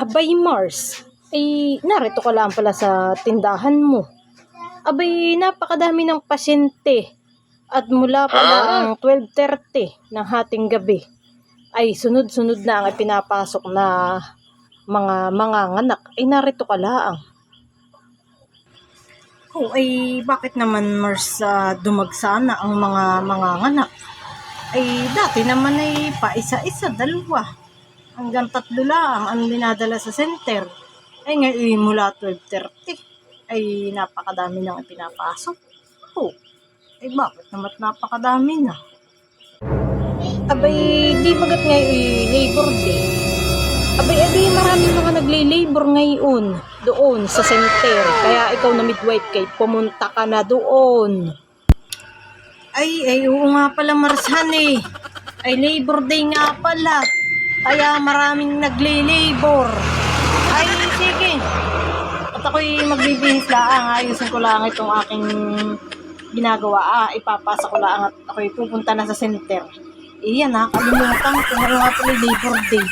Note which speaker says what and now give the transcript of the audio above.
Speaker 1: Abay Mars, ay narito ka lang pala sa tindahan mo. Abay napakadami ng pasyente at mula pala ang 12:30 ng hating gabi ay sunod-sunod na ang ipinapasok na mga manganganak ay narito ka lang. Oh, ay bakit naman Mars dumagsana ang mga manganganak? Ay dati naman ay paisa-isa, dalawa. Hanggang 3 lang ang dinadala sa center. Ay ngayon mula 12:30 ay napakadami nang ipinapasok. Oh, ay bakit naman napakadami na? Abay, di bagat ngayon Labor Day. Abay, edi maraming mga nagle-labor ngayon doon sa center. Kaya ikaw na midwife kay pumunta ka na doon. Ay, oo nga pala Marsan eh. Ay, Labor Day nga pala. Kaya maraming nagle-labor. Ay, sige. At ako'y magbibihis lang. Ayusin ko lang itong aking ginagawa. Ipapasa ko lang at ako'y pupunta na sa center. Iyan, nakakalimutan ko nga pala Labor Day.